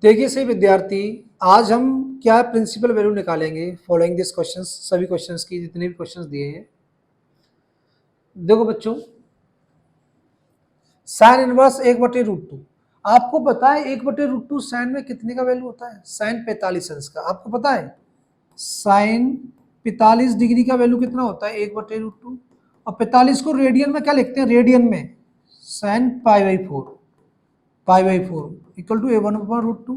देखिए सही विद्यार्थी, आज हम क्या प्रिंसिपल वैल्यू निकालेंगे फॉलोइंग दिस क्वेश्चंस, सभी क्वेश्चंस की जितने भी क्वेश्चंस दिए हैं। देखो बच्चों, साइन इनवर्स 1/√2। आपको पता है 1/√2 साइन में कितने का वैल्यू होता है? साइन 45 अंश का। आपको पता है साइन 45 डिग्री का वैल्यू कितना होता है? 1/√2। और 45 को रेडियन में क्या लिखते हैं? रेडियन में साइन π/4 इक्वल टू A1/√2।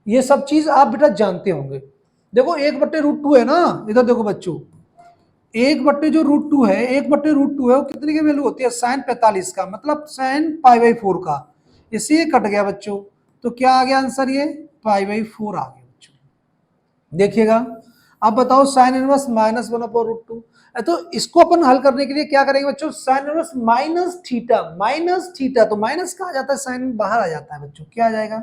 ये सब चीज आप बेटा जानते होंगे। देखो 1/√2 है ना, इधर देखो बच्चों, 1/√2 है, 1/√2 है, वो कितने की वैल्यू होती है? साइन 45 का, मतलब साइन π/4 का। इससे ये कट गया बच्चों, तो क्या आ गया आंसर? ये π/4 आ गया बच्चों। देखिएगा, अब बताओ साइन इनवर्स -1/√2। तो इसको अपन हल करने के लिए क्या करेंगे बच्चों? साइन इनवर्स माइनस थीटा, तो माइनस कहा जाता है, साइन बाहर आ जाता है बच्चों। क्या आ जाएगा?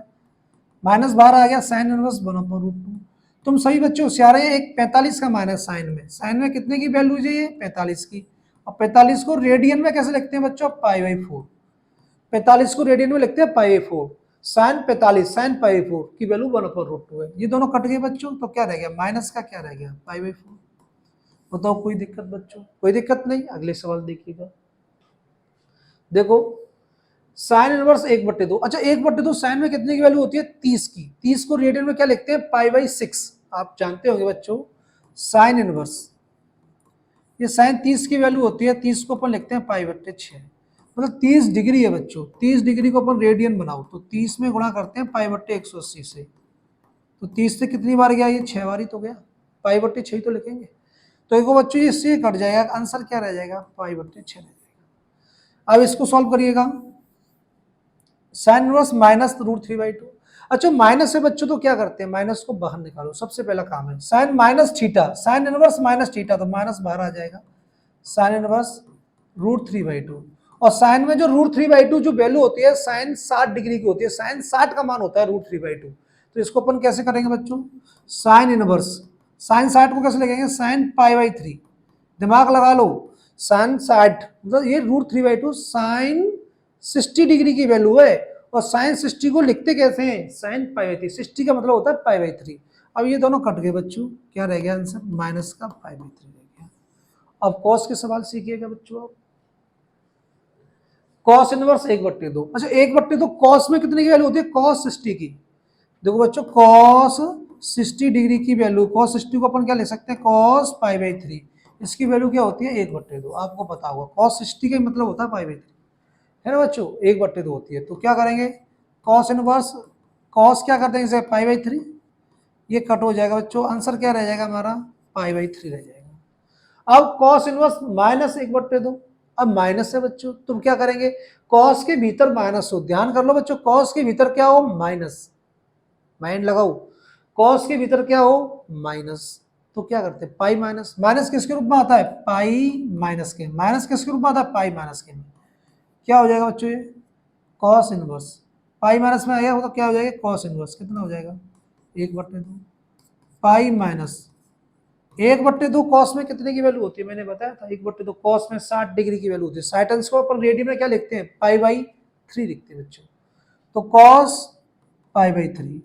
माइनस बाहर आ गया, साइन इनवर्स 1/√2। तुम सही बच्चों होशियार है। एक 45 का माइनस साइन में कितने की वैल्यू चाहिए? 45 की। और 45 को रेडियन में कैसे लिखते हैं बच्चों? π/4। 45 को रेडियन में लिखते हैं π/4। साइन 45 साइन π/4 की वैल्यू 1/√2 है। ये दोनों कट गए बच्चों, तो क्या रह गया? माइनस का क्या रह गया? π/4। बताओ कोई दिक्कत बच्चों? कोई दिक्कत नहीं। अगले सवाल देखिएगा। देखो साइन इनवर्स 1/2। अच्छा 1/2 साइन में कितने की वैल्यू होती है? 30 की। 30 को रेडियन में क्या लिखते हैं? π/6। आप जानते होंगे बच्चों साइन इनवर्स, ये साइन 30 की वैल्यू होती है, 30 को अपन लिखते हैं π/6। मतलब 30 डिग्री है बच्चों। 30 डिग्री को अपन रेडियन बनाओ तो 30 में गुणा करते हैं π/180 से। तो 30 से कितनी बार गया? ये 6 बार ही तो गया। π/6 तो लिखेंगे। तो देखो बच्चों, इससे कट जाएगा, आंसर क्या रह जाएगा? π/6 रह जाएगा। अब इसको सॉल्व करिएगा। Sign inverse -√3/2। अच्छा माइनस है बच्चों, तो क्या करते हैं? माइनस को बाहर निकालो, सबसे पहला काम है। Sine minus theta, sine inverse minus theta, तो माइनस बाहर आ जाएगा। Sine inverse √3/2। और साइन में जो √3/2 जो वैल्यू होती है, साइन 60 डिग्री की होती है। साइन 60 का मान होता है √3/2। तो इसको अपन कैसे करेंगे बच्चों? साइन इनवर्स, साइन 60 को कैसे लिखेंगे? साइन π/3। दिमाग लगा लो, साइन 60 मतलब ये √3/2 साइन 60 डिग्री की वैल्यू है। और साइन 60 को लिखते कैसे हैं? साइन π/3। 60 का मतलब होता है π/3। अब ये दोनों कट गए बच्चों, क्या रह गया आंसर? माइनस का π/3 रह गया। अब कॉस के सवाल सीखिएगा बच्चों। आप कॉस इनवर्स 1/2। अच्छा 1/2 कॉस में कितने की वैल्यू होती है? कॉस 60 की। देखो बच्चों, कॉस 60 डिग्री की वैल्यू, कॉस 60 को अपन क्या ले सकते हैं? कॉस π/3। इसकी वैल्यू क्या होती है? 1/2। आपको पता होगा कॉस 60 का मतलब होता है π/3, है ना बच्चों? 1/2 होती है। तो क्या करेंगे? कॉस इनवर्स, कॉस क्या करते हैं इसे? π/3। ये कट हो जाएगा बच्चों, आंसर क्या रह जाएगा हमारा? π/3 रह जाएगा। अब कॉस इनवर्स -1/2। अब माइनस है बच्चों, तुम क्या करेंगे? कॉस के भीतर माइनस हो, ध्यान कर लो बच्चों, कॉस के भीतर क्या हो? माइनस। माइंड लगाओ, कॉस के भीतर क्या हो? माइनस। तो क्या करते हैं? Pi minus. माइनस किसके रूप में आता है? पाई माइनस के। माइनस किसके रूप में आता है? पाई माइनस के में। क्या हो जाएगा बच्चों? ये कॉस इनवर्स, पाई माइनस में आ गया तो क्या हो जाएगा? Cos inverse. कितना हो जाएगा? 1/2 पाई माइनस 1/2। कॉस में कितने की वैल्यू होती है? मैंने बताया था 1/2 कॉस में 60 डिग्री की वैल्यू होती है। 60 अंश को अपन रेडियन में क्या लिखते हैं? π/3 लिखते हैं बच्चों। तो कॉस π/3,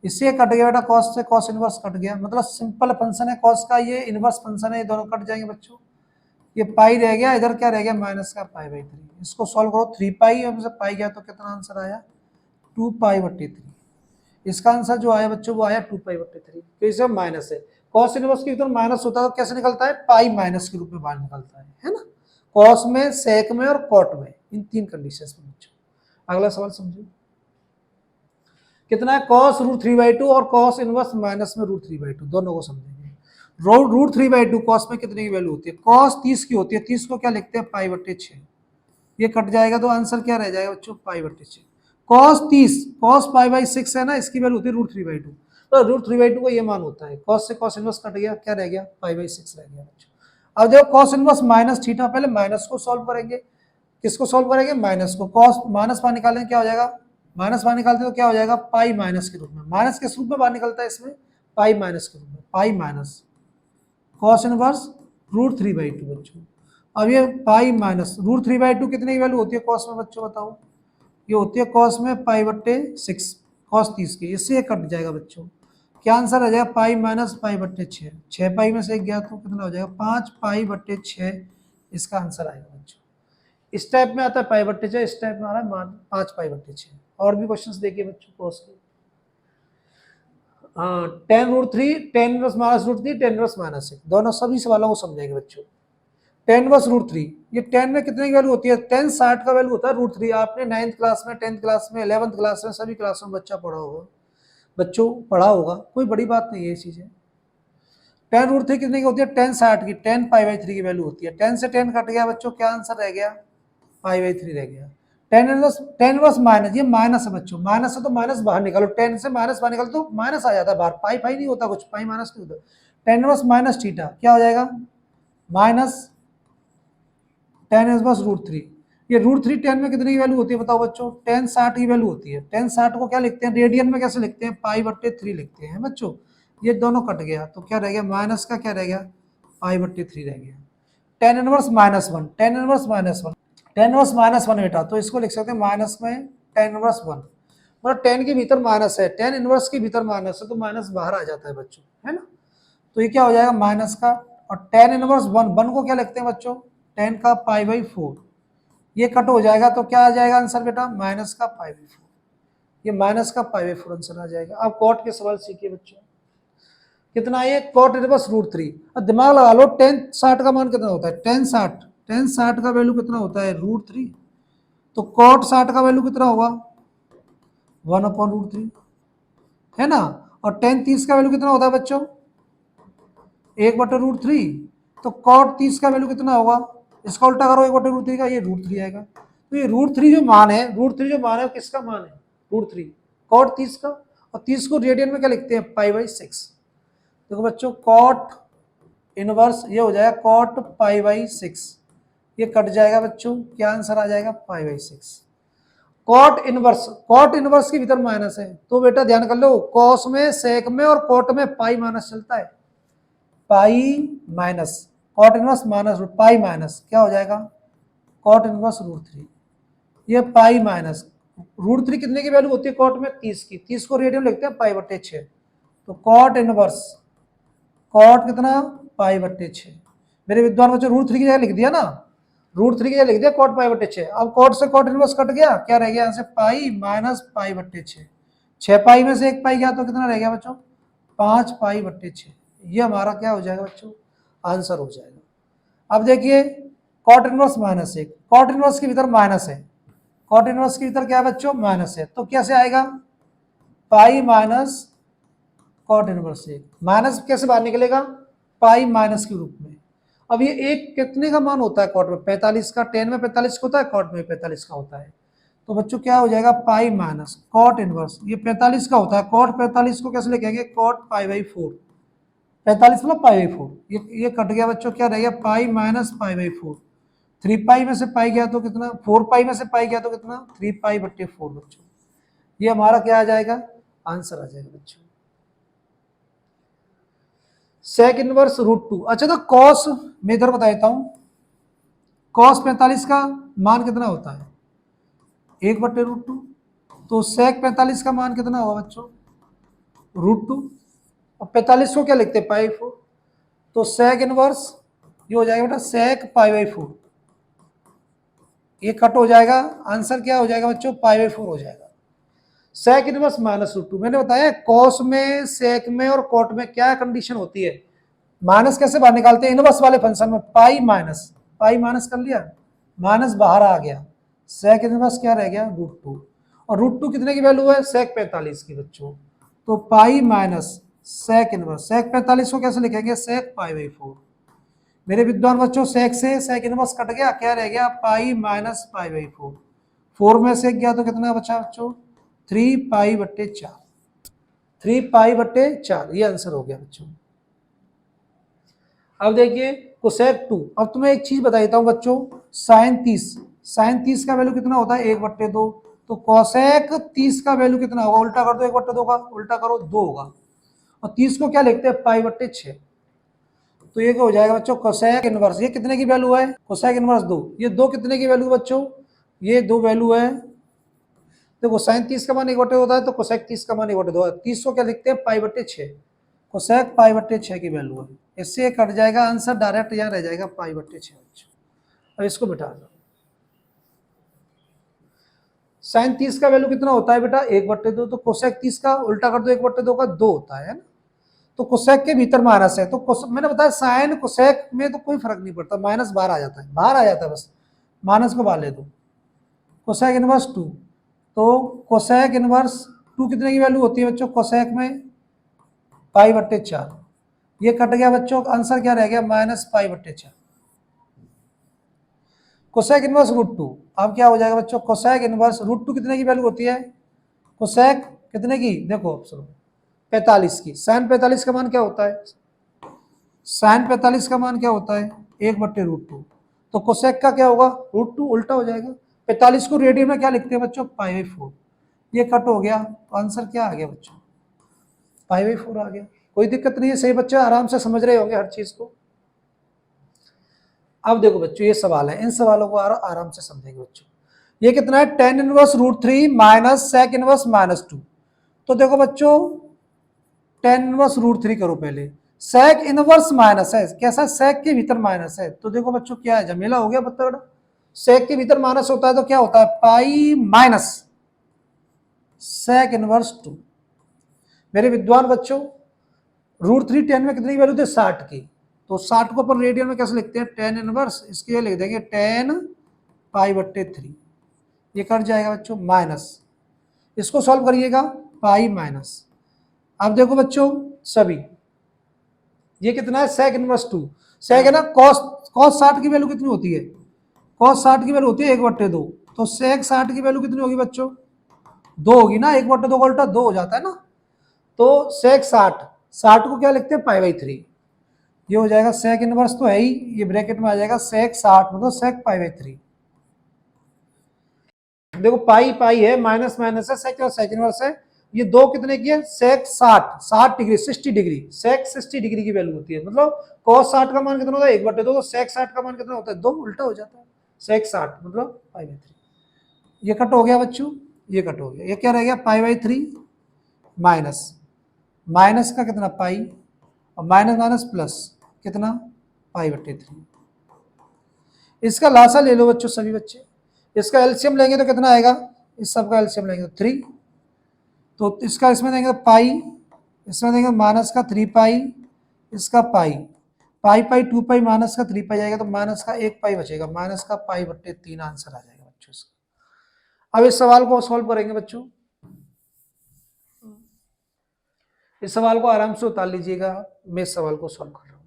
इससे कट गया बेटा, कॉस से कॉस इनवर्स कट गया। मतलब सिंपल फंक्शन है कॉस का, ये इनवर्स फंक्शन है, ये दोनों कट जाएंगे बच्चों। ये पाई रह गया, इधर क्या रह गया? माइनस का π/3। इसको सॉल्व करो, 3 पाई और पाई गया तो कितना आंसर आया? 2π/3। इसका आंसर जो आया बच्चों वो आया 2π/3। तो इसे माइनस है, कॉस इनवर्स की तरफ माइनस होता है तो कैसे निकलता है? पाई माइनस के रूप में बाहर निकलता है ना? कॉस में, सेक में और कॉट में, इन 3 कंडीशंस में बच्चों। अगला सवाल समझिए, कितना है? कॉस √3/2 और कॉस इनवर्स माइनस में √3/2, दोनों को समझेंगे। √3/2 कॉस में कितने की वैल्यू होती है? कॉस 30 की होती है। 30 को क्या लिखते हैं? π/6। ये कट जाएगा तो आंसर क्या रह जाएगा बच्चों? π/6। कॉस 30, कॉस π/6 है ना, इसकी वैल्यू होती है √3/2। तो √3/2 का ये मान होता है। कॉस से कॉस इनवर्स कट गया, क्या रह गया? π/6 रह गया बच्चों। अब देखो कॉस इनवर्स माइनस थीटा, पहले माइनस को सॉल्व करेंगे। किसको सॉल्व करेंगे? माइनस को। कॉस माइनस बाहर निकालेंगे, क्या हो जाएगा? माइनस बाहर निकालते तो क्या हो जाएगा? पाई माइनस के रूप में। माइनस किस रूप में बाहर निकलता है इसमें? पाई माइनस के रूप में। पाई माइनस कॉस इनवर्स √3/2 बच्चों। अब ये पाई माइनस √3/2 कितने की वैल्यू होती है कॉस में बच्चों? बताओ। ये होती है कॉस में π/6। cos 30 की, इससे ये कट जाएगा बच्चों। क्या आंसर आ जाएगा? पाई माइनस पाई बट्टे 6, 6 पाई में से एक गया तो कितना हो जाएगा? 5 पाई बट्टे 6, इसका आंसर आएगा बच्चों। इस टाइप में आता है पाई बट्टे 6, इस टाइप में आ रहा है 5 पाई बट्टे 6। और भी क्वेश्चंस देखिए बच्चों cos के। हाँ, tan root three, tan inverse minus root three, tan inverse minus 1, दोनों सभी सवालों को समझाएंगे बच्चों। टेन इनवर्स रूट थ्री, ये टेन में कितने की वैल्यू होती है? 10 60 का वैल्यू होता है रूट थ्री। आपने 9th क्लास में, 10th क्लास में, 11th क्लास में, सभी क्लास में बच्चा पढ़ा होगा, बच्चों पढ़ा होगा, कोई बड़ी बात नहीं है ये चीजें। टेन रूट थ्री कितने की होती है? 10 60 की, 10 पाई बाई 3 की वैल्यू होती है। 10 से 10 कट गया बच्चों, क्या आंसर रह गया? पाई बाई 3 रह गया। टेन इनवर्स माइनस, ये माइनस है बच्चों, माइनस है तो माइनस बाहर निकालो, 10 से माइनस बाहर निकालो तो माइनस आ जाता है बाहर, पाई पाई नहीं होता कुछ, पाई माइनस नहीं होता। टेन इनवर्स माइनस थीटा क्या हो जाएगा? Minus tan inverse root three. ये रूट थ्री 10 में कितनी की वैल्यू होती है बताओ बच्चों? 10 60 की वैल्यू होती है। 10 60 को क्या लिखते हैं रेडियन में? कैसे लिखते हैं? पाई बट्टे 3 लिखते हैं बच्चों। ये दोनों कट गया तो क्या रह गया? माइनस का क्या रह गया? पाई बट्टे 3 रह गया। Ten inverse minus 1, ten inverse minus 1, ten inverse minus 1 बेटा, तो इसको लिख सकते हैं माइनस में टेन इनवर्स 1, मतलब 10 के भीतर माइनस है, 10 इनवर्स के भीतर माइनस है तो माइनस बाहर आ जाता है बच्चों, है ना। तो ये क्या हो जाएगा? माइनस का, और टेन इनवर्स 1, 1 को क्या लिखते हैं बच्चों? 10 का पाई बाई 4, ये कट हो जाएगा तो क्या आ जाएगा आंसर बेटा? माइनस का पाई बाई 4, ये माइनस का पाई बाई 4 आंसर आ जाएगा। अब कॉट के सवाल सीखिए बच्चों। कितना ये? Cot inverse root three. अब दिमाग लगा लो, 10 60 का मान कितना होता है? 10 60 का वैल्यू कितना होता है? Root three. तो कॉट 60 का वैल्यू कितना होगा? 1/√3, है ना। और 10 30 का वैल्यू कितना होता है बच्चों? 1/√3। तो कॉट 30 का वैल्यू कितना होगा? इसका उल्टा करो 1/√3 का, ये रूट थ्री आएगा। तो ये रूट थ्री जो मान है, रूट थ्री जो मान है किसका मान है? रूट थ्री, कॉट 30 का। और 30 को रेडियन में क्या लिखते हैं? पाई बाई 6। देखो बच्चों, कॉट इनवर्स ये हो जाएगा कॉट पाई बाई 6, ये कट जाएगा बच्चों, क्या आंसर आ जाएगा? Pi by 6। Cot inverse, cot inverse के भीतर माइनस है तो बेटा ध्यान कर लो, कॉस में, सेक में और कॉट में पाई माइनस चलता है, pi minus, cot inverse minus root pi minus, क्या हो जाएगा? कॉट इनवर्स रूट थ्री, ये पाई माइनस रूट थ्री कितने की वैल्यू होती है कॉट में? 30 की, 30 को रेडियन लिखते हैं पाई बट्टे 6। तो कॉट इनवर्स, कॉट कितना? पाई बट्टे 6। मेरे विद्वान बच्चों रूट थ्री की जगह लिख दिया ना, रूट थ्री की जगह लिख दिया कॉट पाई बट्टे 6। अब कॉट से कॉट इनवर्स कट गया, क्या रह गया यहाँ से? पाई माइनस पाई बट्टे 6, 6 पाई में से एक पाई गया तो कितना रह गया बच्चों? 5 पाई बट्टे 6। ये हमारा क्या हो जाएगा बच्चों? आंसर हो जाएगा। अब देखिए, cot inverse minus 1, cot inverse के भीतर माइनस है, कॉट इनवर्स के भीतर क्या है बच्चों? माइनस है, तो कैसे आएगा? Pi minus cot inverse 1, minus कैसे बाहर निकलेगा? पाई माइनस के रूप में। अब ये एक कितने का मान होता है कॉट में? 45 का, 10 में 45 का होता है, कॉट में 45 का होता है। तो बच्चों क्या हो जाएगा? पाई माइनस कॉट इनवर्स, ये 45 का होता है, कॉट 45 को कैसे लिखेंगे? कॉट पाई बाई 4, 45 मतलब पाई बाई 4, ये कट गया बच्चों, क्या रह गया? Pi minus pi by 4। 3 पाई में से पाई गया तो कितना? 4 पाई में से पाई गया तो कितना? 3 पाई बट्टे 4 बच्चों। ये हमारा क्या आ जाएगा? आंसर आ जाएगा बच्चों। Sec inverse root 2। अच्छा, तो कॉस मैं इधर बता देता हूं, कॉस 45 का मान कितना होता है? 1/√2। तो सेक 45 का मान कितना होगा बच्चों? √2। और 45 को क्या लिखते हैं? पाई 4। तो सेक इनवर्स ये हो जाएगा बेटा सेक पाई बाई 4, ये कट हो जाएगा, आंसर क्या हो जाएगा बच्चों? पाई बाई 4 हो जाएगा। सेक इनवर्स माइनस √2, मैंने बताया कॉस में, सेक में और कॉट में क्या कंडीशन होती है? माइनस कैसे बाहर निकालते हैं? इनवर्स वाले फंक्शन में पाई माइनस, पाई माइनस कर लिया, माइनस बाहर आ गया, सेक इनवर्स क्या रह गया? √2। और √2 कितने की वैल्यू है? सेक 45 की बच्चों। तो पाई माइनस सेक इनवर्स, सेक 45 को कैसे लिखेंगे? सेक पाई बाई 4। मेरे विद्वान बच्चों, सेक से सेक इनवर्स कट गया, क्या रह गया? Pi minus pi by 4। 4 में से गया तो कितना बचा बच्चों? 3 पाई बट्टे 4, 3 पाई बट्टे 4, ये आंसर हो गया बच्चों। अब देखिए कोसेक 2। अब तुम्हें एक चीज बता देता हूं बच्चों, साइन 30, साइन 30 का वैल्यू कितना होता है? 1/2। तो कोसेक 30 का वैल्यू कितना होगा? उल्टा कर दो, 1/2 का उल्टा करो 2 होगा। और 30 को क्या लिखते हैं? पाई बट्टे 6। तो ये क्या हो जाएगा बच्चों? कोसेक इनवर्स, ये कितने की वैल्यू है? कोसेक इनवर्स 2, ये 2 कितने की वैल्यू बच्चों? ये 2 वैल्यू है देखो साइन 30 का मान 1/2 होता है तो कोसेक 30 का मान 1/2 होता है। 30 को क्या लिखते हैं π/6, कोसेक π/6 की वैल्यू है। इससे ये कट जाएगा, आंसर डायरेक्ट यहाँ रह जाएगा π/6। अब इसको बिठा दो। साइन 30 का वैल्यू कितना होता है बेटा 1/2, तो कोसेक 30 का उल्टा कर दो 1/2 का 2 होता है ना, तो कोसेक के भीतर माइनस है, तो मैंने बताया साइन कोसेक में तो कोई फर्क नहीं पड़ता, माइनस बाहर आ जाता है, बाहर आ जाता है, बस माइनस को बाहर ले दो। कोसेक इनवर्स 2, तो कोसेक इनवर्स 2 कितने की वैल्यू होती है बच्चों कोसेक में π/4, ये कट गया बच्चों, आंसर क्या रह गया -π/4। कोसेक इनवर्स √2, अब क्या हो जाएगा बच्चों कोसेक इनवर्स √2 कितने की वैल्यू होती है, कोसेक कितने की, देखो ऑप्शन 45 की। साइन 45 का मान क्या होता है, साइन 45 का मान क्या होता है 1/√2, तो कोसेक का क्या होगा √2 उल्टा हो जाएगा। 45 को रेडियन में क्या लिखते हैं बच्चों π/4, ये कट हो गया, तो आंसर क्या आ गया बच्चों π/4 आ गया। कोई दिक्कत नहीं है, सही बच्चे आराम से समझ रहे होंगे हर चीज को। अब देखो बच्चों ये सवाल है, इन सवालों को आराम से समझेंगे बच्चों। ये कितना है tan inverse √3 minus sec inverse -2, तो देखो बच्चों tan इनवर्स √3 करो पहले, sec इनवर्स माइनस है, कैसा sec के भीतर माइनस है, तो देखो बच्चों क्या है झमेला हो गया बच्चों, sec के भीतर माइनस होता है तो क्या होता है पाई माइनस sec इनवर्स 2। मेरे विद्वान बच्चों √3 tan में कितनी वैल्यू थे 60 की, तो 60 को अपन रेडियन में कैसे लिखते हैं tan इनवर्स, इसके लिए लिख देंगे tan π/3, ये कट जाएगा बच्चों माइनस, इसको सॉल्व करिएगा पाई माइनस। अब देखो बच्चों सभी ये कितना है sec इनवर्स 2, sec है ना cos 60 की वैल्यू कितनी होती है, cos 60 की वैल्यू होती है 1/2, तो sec 60 की वैल्यू कितनी होगी बच्चों 2 होगी ना, 1/2 का उल्टा 2 हो जाता है ना, तो sec 60 को क्या लिखते हैं π/3, ये हो जाएगा sec इनवर्स तो है ही, ये ब्रैकेट में आ जाएगा sec 60 मतलब sec π/3। देखो पाई पाई है, माइनस माइनस है, sec और sec इनवर्स है, ये दो कितने की है sec 60 degree 60 degree, sec 60 degree की वैल्यू होती है, मतलब cos 60 का मान कितना होता है 1/2, तो sec 60 का मान कितना होता है 2, उल्टा हो जाता है sec 60 मतलब π/3। ये कट हो गया बच्चों, ये कट हो गया, ये क्या रह गया π/3 माइनस माइनस का कितना पाई और माइनस माइनस प्लस कितना π/3। इसका लासा ले लो बच्चों सभी बच्चे, इसका एलसीएम लेंगे तो कितना आएगा, इस सब का एलसीएम लेंगे तो 3, तो इसका इसमें देंगे पाई, इसमें देंगे माइनस का 3 पाई, इसका पाई पाई पाई 2 पाई माइनस का 3 पाई आएगा, तो माइनस का 1 पाई बचेगा, माइनस का π/3 आंसर आ जाएगा बच्चों इसका। अब इस सवाल को सॉल्व करेंगे बच्चों, इस सवाल को आराम से उतार लीजिएगा, मैं इस सवाल को सॉल्व कर रहा हूं।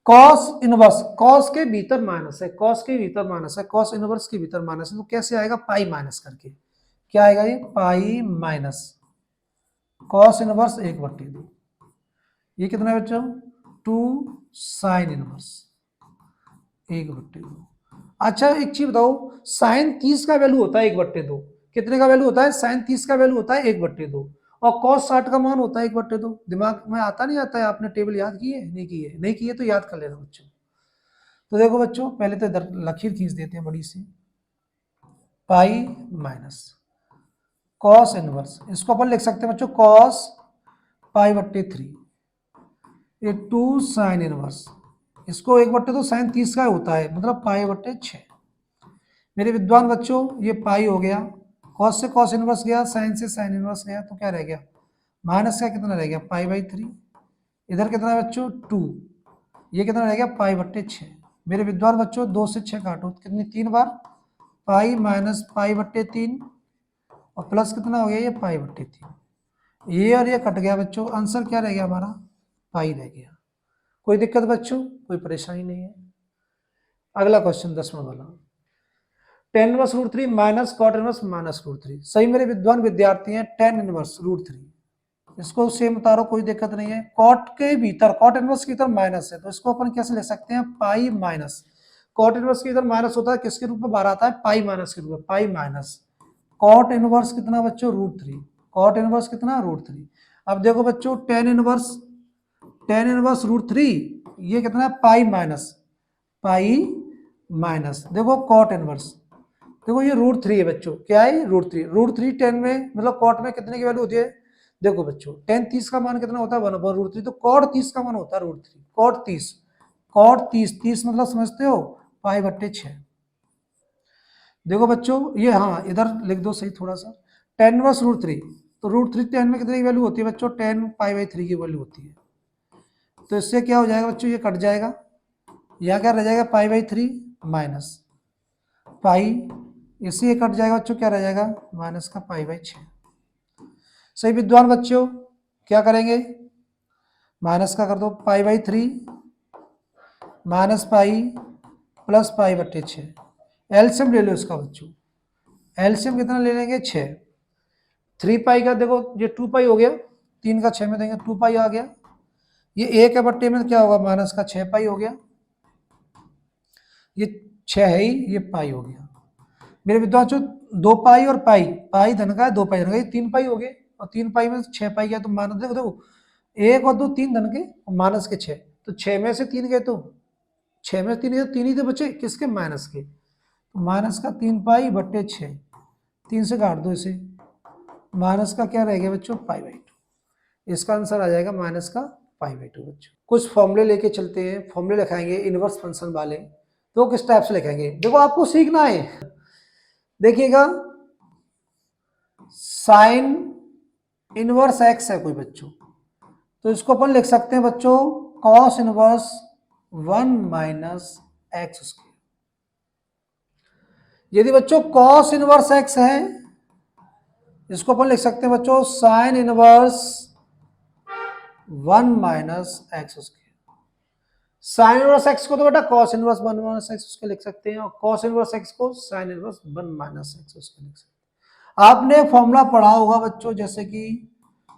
कॉस इनवर्स, कॉस के भीतर माइनस है, कॉस के भीतर माइनस है, कॉस इनवर्स के भीतर माइनस है, तो कैसे आएगा पाई माइनस करके, क्या आएगा ये पाई माइनस कॉस इनवर्स 1/2, ये कितना है बच्चों 2 साइन इनवर्स 1/2। अच्छा एक चीज बताओ, साइन 30 का वैल्यू होता है 1/2, कितने का वैल्यू होता है साइन 30 का वैल्यू होता है 1/2, और कॉस 60 का मान होता है 1/2। दिमाग में आता नहीं आता है, आपने टेबल याद की है नहीं की है, नहीं की है तो याद कर लेना बच्चों। तो देखो बच्चों पहले तो लकीर खींच देते हैं बड़ी सी, पाई माइनस कॉस इनवर्स, इसको अपन लिख सकते हैं बच्चों कॉस π/3, ये 2 साइन इनवर्स, इसको 1/2 साइन 30 का होता है मतलब π/6। मेरे विद्वान बच्चों ये पाई हो गया, कॉस से कॉस इनवर्स गया, साइन से साइन इनवर्स गया, तो क्या रह गया माइनस का कितना रह गया π/3, इधर कितना है बच्चों 2, ये कितना रह गया π/6। मेरे विद्वान बच्चों 2 से 6 काटो, कितनी 3 बार पाई माइनस π/3 और प्लस कितना हो गया ये π/3, ये और ये कट गया बच्चों, आंसर क्या रह गया हमारा पाई रह गया। कोई दिक्कत बच्चों, कोई परेशानी नहीं है। अगला क्वेश्चन 10वां वाला, tan inverse √3 minus cot inverse -√3। सही मेरे विद्वान विद्यार्थी हैं, tan इनवर्स √3 इसको सेम उतारो, कोई दिक्कत नहीं है। कॉट के भीतर कॉट इनवर्स की इधर माइनस है, तो इसको अपन कैसे ले सकते हैं पाई माइनस, कॉट इनवर्स की इधर माइनस होता है किसके रूप में बाहर आता है पाई माइनस के रूप में, पाई माइनस कॉट इनवर्स कितना बच्चों √3, कॉट इनवर्स कितना √3। अब देखो बच्चों tan इनवर्स √3 ये कितना है पाई माइनस देखो कॉट इनवर्स देखो ये √3 है बच्चों, क्या है √3, √3 10 में मतलब कॉट में कितने की वैल्यू होती है, देखो बच्चों 10 30 का मान कितना होता है 1/√3, तो कॉट 30 का मान होता है √3, कॉट 30 मतलब समझते हो π/6। देखो बच्चों ये, हाँ इधर लिख दो सही थोड़ा सा, 10 वर्स √3, तो √3 10 में कितने की वैल्यू होती है बच्चों 10 π/3 की वैल्यू होती है। तो इससे क्या हो जाएगा बच्चों, ये कट जाएगा, यहाँ क्या रह जाएगा π/3 माइनस पाई, इससे ये कट जाएगा बच्चों, क्या रह जाएगा माइनस का π/6। सही विद्वान बच्चों क्या करेंगे, माइनस का कर दो π/3 माइनस पाई प्लस π/6, एलसीएम ले लो इसका बच्चों, एलसीएम कितना ले लेंगे 6, 3 पाई का देखो ये 2 पाई हो गया, 3 का 6 में देंगे 2 पाई आ गया, ये 1/बट्टे में क्या होगा माइनस का 6 पाई हो गया, ये 6 है ही, ये पाई हो गया मेरे विद्वांसों, 2 पाई और पाई, पाई धन का है 2 पाई धन का, ये 3 पाई हो गए, और 3 पाई में 6 पाई गया तो माइनस, देखो देखो 1 और 2 3 धन के और माइनस के 6, तो 6 में से 3 गए तो 6 में 3 गए तो 3 ही तो बचे किसके माइनस के, तो माइनस का 3 पाई/6, 3 से काट दो इसे, माइनस का क्या रह गया बच्चों π/2, इसका आंसर आ जाएगा माइनस का π/2 बच्चों। कुछ फॉर्मूले लेके चलते हैं, फॉर्मूले लिखाएंगे इनवर्स फंक्शन वाले, तो किस टाइप से लिखेंगे, देखो आपको सीखना है, देखिएगा साइन इनवर्स x है कोई बच्चों, तो इसको अपन लिख सकते हैं बच्चों कॉस इनवर्स 1 - x²। यदि बच्चों कॉस इनवर्स x है, इसको अपन लिख सकते हैं बच्चों sine inverse 1 - x²। Sign inverse x को तो बेटा कॉस इनवर्स 1 - x² लिख सकते हैं, और कॉस इनवर्स x को साइन इनवर्स 1 - x² लिख सकते हैं। आपने फॉर्मूला पढ़ा होगा बच्चों, जैसे कि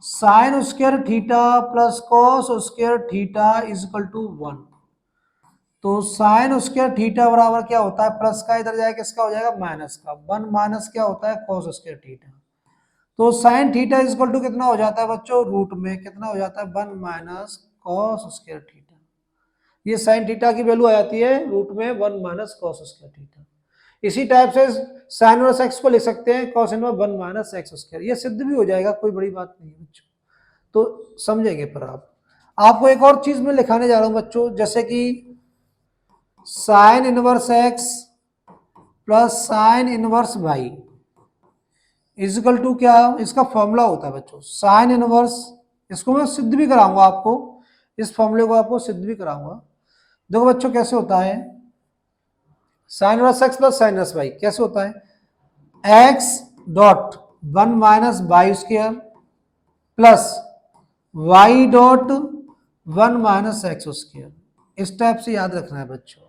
sine square theta plus cos square theta equal to 1, तो साइन स्क्वायर थीटा बराबर क्या होता है, प्लस का इधर जाएगा किसका हो जाएगा माइनस का, 1 माइनस क्या होता है कॉस स्क्वायर थीटा, तो साइन थीटा इक्वल टू कितना हो जाता है बच्चों रूट में कितना हो जाता है 1 माइनस कॉस स्क्वायर थीटा, ये साइन थीटा की वैल्यू आ जाती है रूट में 1 माइनस कॉस स्क्वायर थीटा। इसी टाइप से साइन इनवर्स x को लिख सकते हैं कॉस इनवर्स 1 माइनस x², ये सिद्ध भी हो जाएगा, कोई बड़ी बात नहीं है बच्चों, तो समझेंगे। पर आपको एक और चीज में लिखाने जा रहा हूं बच्चों, जैसे कि sine inverse x plus sine inverse y equal to क्या, इसका फॉर्मूला होता है बच्चों साइन इनवर्स, इसको मैं सिद्ध भी कराऊंगा आपको, इस फॉर्मूले को आपको सिद्ध भी कराऊंगा। देखो बच्चों कैसे होता है, sine inverse x plus sine inverse y कैसे होता है, x dot 1 minus y² plus y dot 1 minus x², इस टाइप से याद रखना है बच्चों।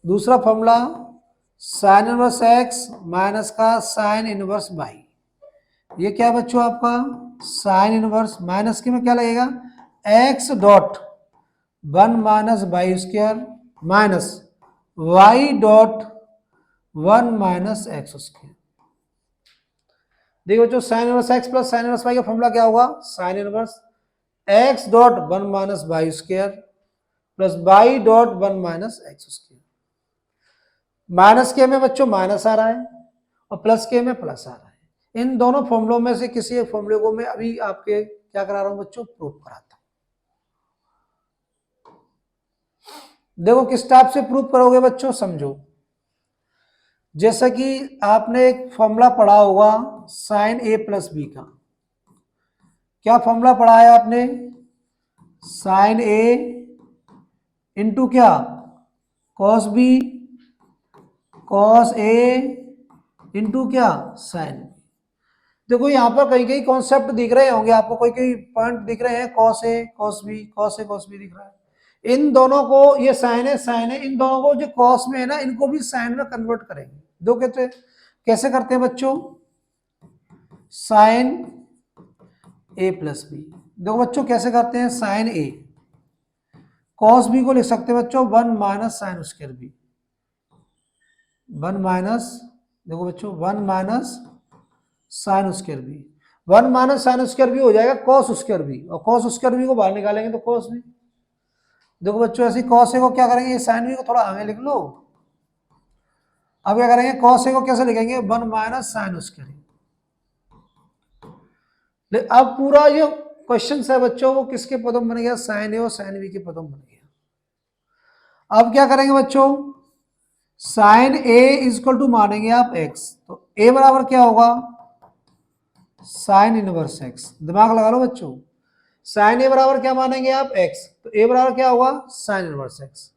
दूसरा formula sine inverse x minus का साइन इनवर्स y, ये क्या है बच्चों आपका साइन इनवर्स, माइनस के में क्या लगेगा x dot 1 minus y² minus y dot 1 minus x²। देखो बच्चों sign inverse x plus sine inverse y का फॉर्मूला क्या होगा, sign inverse x dot 1 minus y² plus y dot 1 minus x²। Minus के में बच्चों माइनस आ रहा है और प्लस के में प्लस आ रहा है, इन दोनों फॉर्मूलों में से किसी एक फॉर्मूले को मैं अभी आपके क्या करा रहा हूं बच्चों प्रूफ कराता हूं। देखो किस टाइप से प्रूफ करोगे बच्चों समझो, जैसा कि आपने एक फॉर्मूला पढ़ा होगा साइन a प्लस बी का, क्या फॉर्मूला पढ़ा है आपने, साइन a इंटू क्या cos b cos a into क्या साइन। देखो यहाँ पर कहीं कहीं कॉन्सेप्ट दिख रहे होंगे आपको, कोई कोई पॉइंट दिख रहे हैं, cos a cos b cos a cos b दिख रहा है, इन दोनों को, ये साइन है, इन दोनों को जो कॉस में है ना इनको भी साइन में कन्वर्ट करेंगे। दो कहते कैसे करते हैं बच्चों, साइन a प्लस बी, देखो बच्चों कैसे करते हैं, साइन a कॉस b को लिख सकते हैं बच्चों 1 minus sine square b, 1 minus, देखो बच्चों 1 minus sine square B, 1 minus sine square B हो जाएगा कॉस स्क्वायर बी, और कॉस स्क्वायर बी को बाहर निकालेंगे तो कॉस बी। देखो बच्चों ऐसे कॉस ए को क्या करेंगे, साइन बी को थोड़ा आगे लिख लो, अब क्या करेंगे, कॉस ए को कैसे लिखेंगे, 1 माइनस साइन स्क्वायर। अब पूरा ये क्वेश्चन है बच्चों वो किसके पदों में बन गया, साइन ए और साइन बी के पदों में बन गया। अब क्या करेंगे बच्चों, साइन ए इजक्वल टू मानेंगे आप एक्स, तो ए बराबर क्या होगा, साइन इनवर्स एक्स। दिमाग लगा लो बच्चों, साइन ए बराबर क्या मानेंगे आप एक्स, तो ए बराबर क्या होगा, साइन इनवर्स एक्स।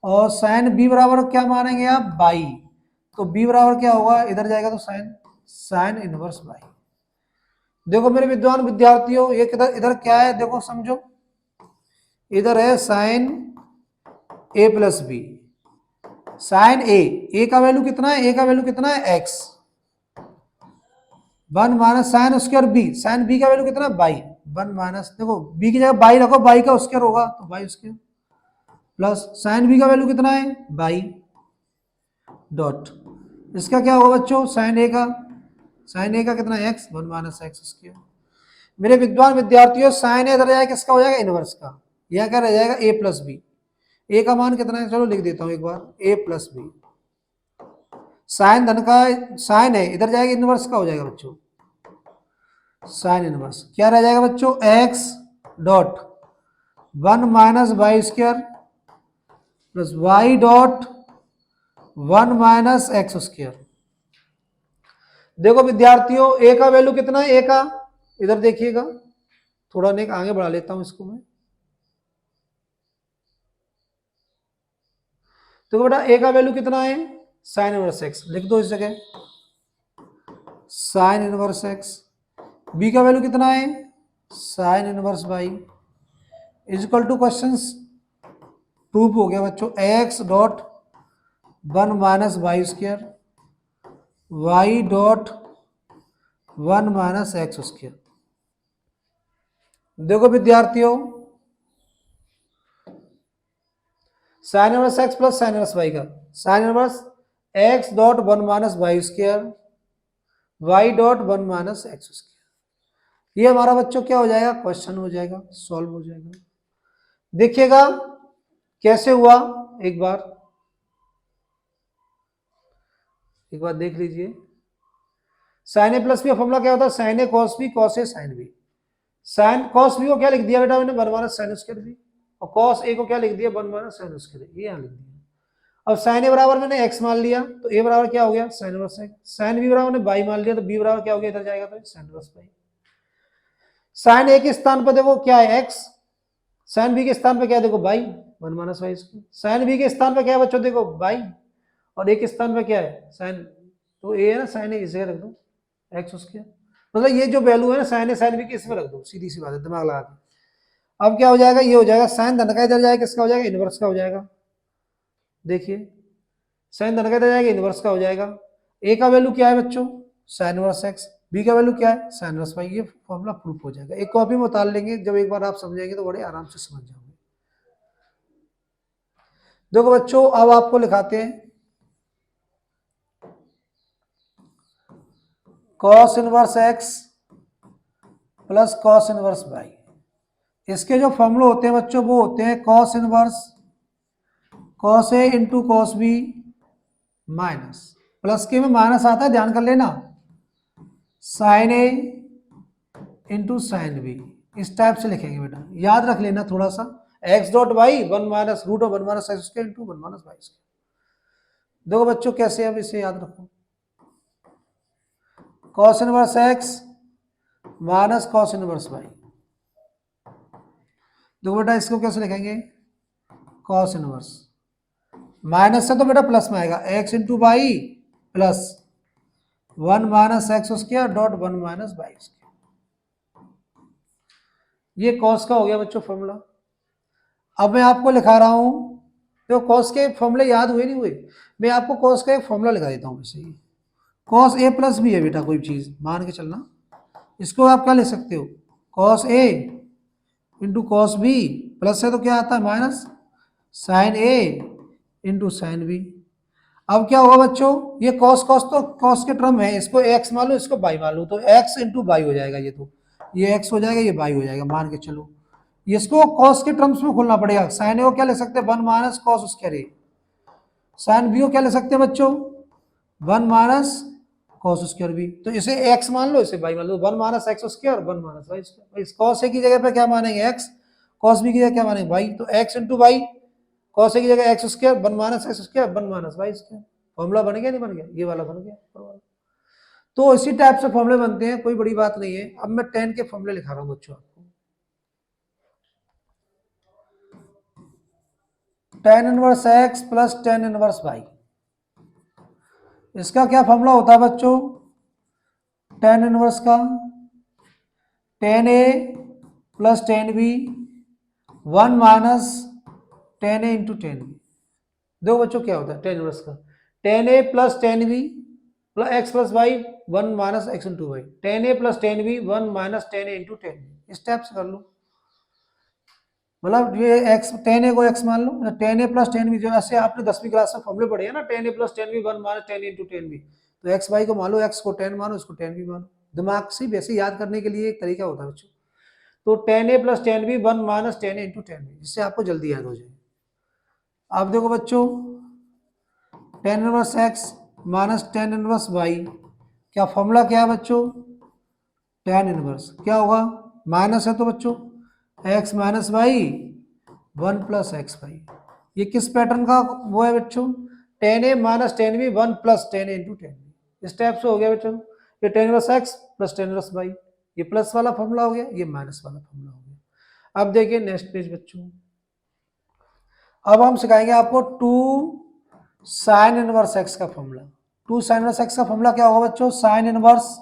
और साइन बी बराबर क्या मानेंगे आप, बाई, तो बी बराबर क्या होगा, इधर जाएगा तो साइन साइन इनवर्स बाई। देखो मेरे विद्वान विद्यार्थियों, ये किधर इधर क्या है, देखो समझो, इधर है sine A plus B, sine A का वैल्यू कितना है, ए का वैल्यू कितना है x, 1 minus sine square B, sine B का वैल्यू कितना है बाई, 1 माइनस, देखो बी की जगह बाई रखो, बाई का स्क्वायर होगा तो y square, plus sine B का वैल्यू कितना है बाई, डॉट इसका क्या होगा बच्चों, साइन ए का कितना है एक्स, 1 माइनस एक्स स्क्वायर। मेरे विद्वान विद्यार्थियों, साइन ए इधर जाएगा किसका हो जाएगा, इनवर्स का, यह क्या रह जाएगा ए प्लस बी, ए का मान कितना है, चलो लिख देता हूं एक बार, ए प्लस बी, साइन धन का साइन है इधर जाएगा इनवर्स का हो जाएगा बच्चों, साइन इनवर्स क्या रह जाएगा बच्चों, x dot 1 minus Y square plus y dot 1 minus x square. देखो विद्यार्थियों, ए का वैल्यू कितना है, ए का इधर देखिएगा, थोड़ा नेक आगे बढ़ा लेता हूं इसको मैं, तो बेटा ए का वैल्यू कितना है, साइन इनवर्स एक्स, लिख दो इस जगह साइन इनवर्स एक्स, बी का वैल्यू कितना है, sine inverse Y, equal to question proof हो गया बच्चों, x dot 1 minus Y square Y dot 1 minus x square. देखो विद्यार्थियों, sine inverse X plus sine inverse Y का, sine inverse X dot 1 minus Y square Y dot 1 minus x square. ये हमारा बच्चों क्या हो जाएगा, क्वेश्चन हो जाएगा, सॉल्व हो जाएगा। देखिएगा कैसे हुआ, एक बार देख लीजिए, साइन ए प्लस बी का फॉर्मूला क्या होता है, sine A cos B cos A sine B, sine cos B को क्या लिख दिया बेटा मैंने, 1 माइनस साइन स्क्वायर बी, और कॉस ए को क्या लिख दिया, 1 माइनस साइन स्क्वायर, ये यहां लिख दिया। अब साइन ए बराबर मैंने एक्स मान लिया, तो ए बराबर क्या हो गया, sine inverse x, sine B बराबर मैंने बाई मान लिया, तो बी बराबर क्या हो गया, इधर जाएगा तो साइन इनवर्स बाई। साइन ए के स्थान पर देखो क्या है एक्स, साइन बी के स्थान पर क्या है देखो y, 1 minus Y square, sine B के स्थान पर क्या है बच्चों देखो बाई, और ए के स्थान पर क्या है साइन, तो ए है ना, साइन ए इसे रख दो एक्स स्क्वायर, मतलब ये जो वैल्यू है ना साइन बी की इसमें रख दो, सीधी सी बात है, दिमाग लगा के। अब क्या हो जाएगा, ये हो जाएगा साइन धन का इधर जाएगा किसका हो जाएगा, इनवर्स का हो जाएगा। देखिए साइन धन का इधर जाएगा इनवर्स का हो जाएगा। ए का वैल्यू क्या है बच्चों, साइन इनवर्स एक्स, बी का वैल्यू क्या है, साइन इनवर्स वाई। ये फॉर्मूला प्रूफ हो जाएगा, एक कॉपी में उतार लेंगे, जब एक बार आप समझेंगे तो बड़े आराम से समझ जाओगे। देखो बच्चों अब आपको लिखाते हैं, cos inverse X plus cos inverse Y, इसके जो फॉर्मूले होते हैं बच्चों वो होते हैं cos inverse cos A into cos B minus, plus के में माइनस आता है ध्यान कर लेना, sine A into sine B, इस टाइप से लिखेंगे बेटा, याद रख लेना थोड़ा सा, X dot Y 1 minus root of 1 minus x square into 1 minus Y square. देखो बच्चों कैसे, अब इसे याद रखो, cos inverse x minus cos inverse y, देखो बेटा इसको कैसे लिखेंगे, कॉस इनवर्स माइनस से तो बेटा प्लस में आएगा, x into y plus 1 minus x square dot 1 minus Y square. ये कॉस का हो गया बच्चों फॉर्मूला। अब मैं आपको लिखा रहा हूं, तो कॉस के फॉर्मूले याद हुए नहीं हुए, मैं आपको कॉस का एक फॉर्मूला लिखा देता हूं। वैसे ही कॉस ए प्लस बी है बेटा, कोई चीज मान के चलना, इसको आप क्या लिख सकते हो, cos A into cos B, plus है तो क्या आता है minus sign A into sine B. अब क्या होगा बच्चों, ये कॉस कॉस तो कॉस के टर्म है, इसको एक्स मान लो इसको बाई मान लो, तो एक्स इंटू बाई हो जाएगा, ये तो ये एक्स हो जाएगा ये बाई हो जाएगा, मान के चलो इसको कॉस के टर्म्स में खोलना पड़ेगा। साइन ए को क्या ले सकते हैं 1 माइनस कॉस स्क्वायर ए, साइन बी को क्या ले सकते हैं बच्चों 1 माइनस कॉस स्क्वायर बी, तो इसे x मान लो, इसे y मान लो, 1 minus x square 1 minus Y square. इस कॉस ए की जगह पे क्या मानेंगे x, कॉस बी की जगह क्या मानेंगे y, तो x इंटू वाई, कॉस ए की जगह x square 1 minus x square 1 minus Y square. Formula बन गया नहीं बन गया, ये वाला बन गया। तो इसी टाइप से फॉर्मूले बनते हैं, कोई बड़ी बात नहीं है। अब मैं tan के फॉर्मूले लिखा रहा हूं बच्चों आपको। tan inverse x plus tan inverse y, इसका क्या फॉर्मूला होता है बच्चों, tan इनवर्स का tan a plus tan b 1 minus tan a into tan b। देखो बच्चों क्या होता है tan इनवर्स का, tan a plus tan b plus x plus y 1 minus x into y, tan a plus tan b 1 minus tan a into tan b। इस type से कर लो, मतलब ये x tan a को x मान लो, tan a plus tan b, जो ऐसे आपने 10वीं क्लास में फॉर्मूले पढ़े हैं ना, tan a plus tan b 1 minus tan a into tan b, तो x y को मान लो, x को tan मानो, इसको tan b मानो। दिमाग से वैसे याद करने के लिए एक तरीका होता है बच्चों। तो tan a plus tan b 1 minus tan a into tan b, जिससे आपको जल्दी याद हो जाए। अब देखो बच्चों, tan inverse x minus tan inverse y, क्या फॉर्मूला क्या है बच्चों, tan इनवर्स क्या होगा, माइनस है तो बच्चों x minus y 1 plus x y. ये किस पैटर्न का वो है बच्चों, tan a minus tan b 1 plus tan a into tan b। इस टाइप से हो गया बच्चों, ये tan inverse x plus tan inverse y, ये प्लस वाला फॉर्मूला हो गया, ये माइनस वाला फॉर्मूला हो गया। अब देखिए नेक्स्ट पेज बच्चों, अब हम सिखाएंगे आपको 2 साइन इनवर्स x का फॉर्मूला। 2 साइन इनवर्स x का फॉर्मूला क्या होगा बच्चों, साइन इनवर्स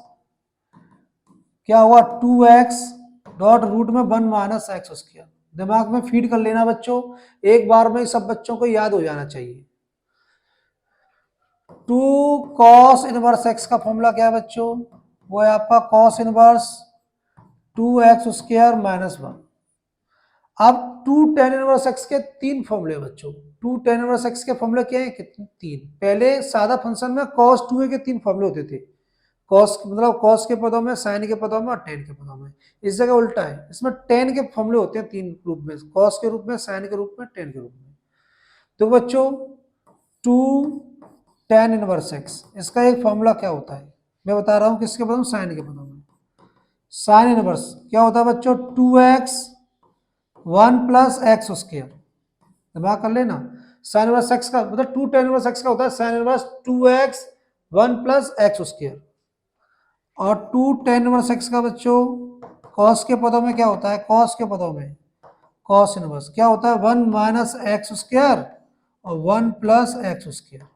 क्या होगा 2x डॉट रूट में 1 माइनस एक्स स्क्वायर। दिमाग में फीड कर लेना बच्चों, एक बार में सब बच्चों को याद हो जाना चाहिए। 2 कॉस इनवर्स x का फॉर्मूला क्या है बच्चों, वो है आपका cos inverse 2x square minus 1। अब 2 tan इनवर्स x के तीन फॉर्मूले बच्चों, 2 tan इनवर्स x के फॉर्मूले क्या है, कितने, तीन। पहले सादा फंक्शन में cos 2a के तीन फॉर्मूले होते थे, कॉस मतलब कॉस के पदों में, साइन के पदों में और टेन के पदों में। इस जगह उल्टा है, इसमें टेन के फॉर्मूले होते हैं तीन रूप में, कॉस के रूप में, साइन के रूप में, टेन के रूप में। तो बच्चों 2 tan इनवर्स x, इसका एक फॉर्मूला क्या होता है, मैं बता रहा हूं किसके पदों में, साइन के पदों में। साइन इनवर्स क्या होता है बच्चों, 2x 1 प्लस एक्स स्क्वायर। दिमाग कर लेना, साइन इनवर्स x का मतलब 2 tan इनवर्स x का होता है sine inverse 2x 1 plus x square, और 2 tan इनवर्स x का बच्चों कॉस के पदों में क्या होता है, कॉस के पदों में कॉस इनवर्स क्या होता है, 1 माइनस एक्स स्क्वायर और 1 प्लस एक्स स्क्वायर,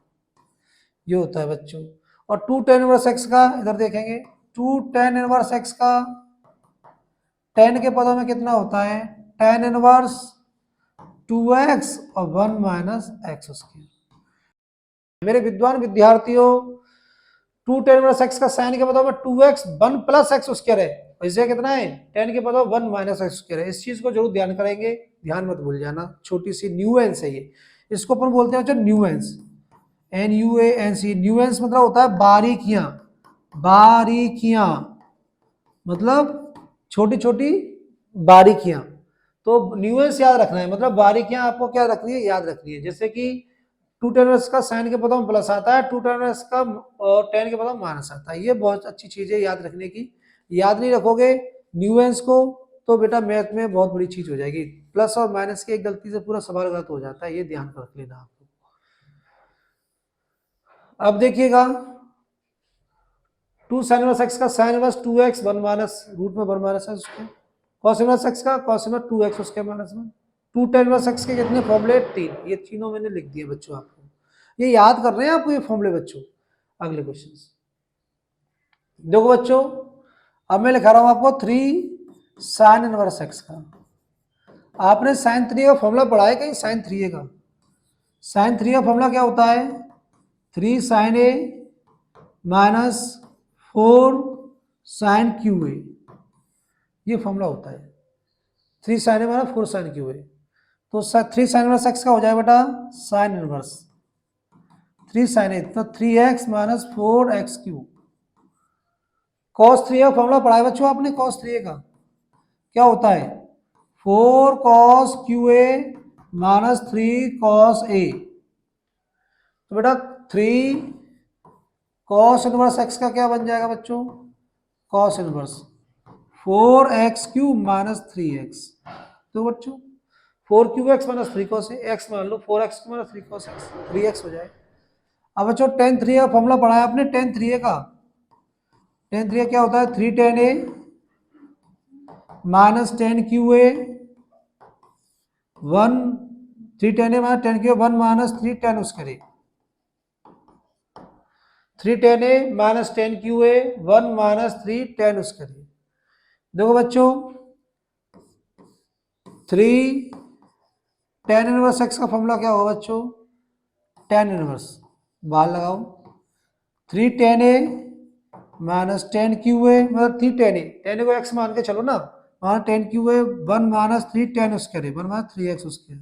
ये होता है बच्चों। और 2 tan इनवर्स x का इधर देखेंगे, 2 tan इनवर्स x का tan के पदों में कितना होता है, tan इनवर्स 2x और 1 माइनस एक्स स्क्वायर। मेरे विद्वान विद्यार्थियों, 2 tan इनवर्स x का साइन के पदों में 2x 1 प्लस एक्स स्क्वायर है, इससे कितना है, tan के पदों 1 माइनस एक्स स्क्वायर है। इस चीज को जरूर ध्यान करेंगे, ध्यान मत भूल जाना, छोटी सी न्यूएंस है ये, इसको अपन बोलते हैं न्यूएंस, NUANC। न्यूएंस मतलब होता है बारीकियां, बारीकियां मतलब छोटी छोटी बारीकियां। तो न्यूएंस याद रखना है, मतलब बारीकियां आपको क्या रखनी है, याद रखनी है। जैसे कि 2 tan इनवर्स का साइन के पदों में प्लस आता है, 2 tan इनवर्स का tan के पदों में माइनस आता है, ये बहुत अच्छी चीज है याद रखने की। याद नहीं रखोगे न्यूएंस को तो बेटा मैथ में बहुत बड़ी चीज हो जाएगी, प्लस और माइनस की एक गलती से पूरा सवाल गलत हो जाता है, ये ध्यान रख लेना आपको। अब देखिएगा 2 sin इनवर्स x का sine inverse 2x 1 minus root में 1 माइनस है उसको, cos इनवर्स x का cos इनवर्स 2x उसके माइनस में। 2 tan इनवर्स x के कितने फॉर्मूले, तीन, ये तीनों मैंने लिख दिए बच्चों आपको, ये याद कर रहे हैं आपको ये फॉर्मूले बच्चों। अगले क्वेश्चन देखो बच्चों, अब मैं लिखा रहा हूं आपको 3 sin इनवर्स x का। आपने sin 3 का फॉर्मूला पढ़ा है कहीं, sin 3 का, sin 3 का फॉर्मूला क्या होता है, 3 sin a minus 4 sin QA, ये फॉर्मूला होता है। 3 sin a minus 4 sin QA, तो 3 sin इनवर्स x का हो जाए बेटा sin इनवर्स 3 sin a, तो 3x minus 4x3। cos 3a का फॉर्मूला पढ़ा है बच्चों आपने, cos 3a का क्या होता है, 4 cos QA minus 3 cos A। तो बेटा 3 कॉस इनवर्स एक्स का क्या बन जाएगा बच्चों, cos inverse 4x³ minus 3x। तो बच्चों 4 cube x minus 3 cos x मान लो 4x³ minus 3 cos x 3x हो जाए। अब बच्चों tan 3a का फॉर्मूला पढ़ाया आपने, tan 3a का, tan 3a क्या होता है 3 tan a minus tan QA 1 3 tan a minus tan QA 1 minus 3 tan उसके 3 tan a minus tan QA 1 minus 3 tan उसके। देखो बच्चों 3 tan इनवर्स एक्स का फॉर्मूला क्या होगा बच्चों, tan इनवर्स बाहर लगाओ 3 tan a minus tan QA मतलब 3 tan a को x मान के चलो ना, वहां tan QA 1 माइनस 3 tan उसके 1 माइनस 3x उसके।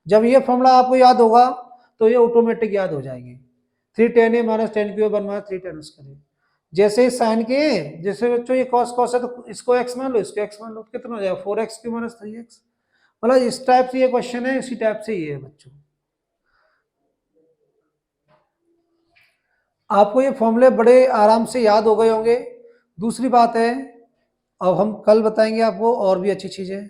जब ये फॉर्मूला आपको याद होगा तो ये ऑटोमेटिक याद हो जाएंगे, 3 tan a minus tan QA 1 minus 3 tan उसके। जैसे साइन के, जैसे बच्चों ये cos cos है तो इसको x मान लो, इसको x मान लो, कितना हो जाएगा 4x³ माइनस 3x। मतलब इस टाइप से ये क्वेश्चन है, इसी टाइप से ये है बच्चों। आपको ये फॉर्मूले बड़े आराम से याद हो गए होंगे। दूसरी बात है, अब हम कल बताएंगे आपको और भी अच्छी चीजें।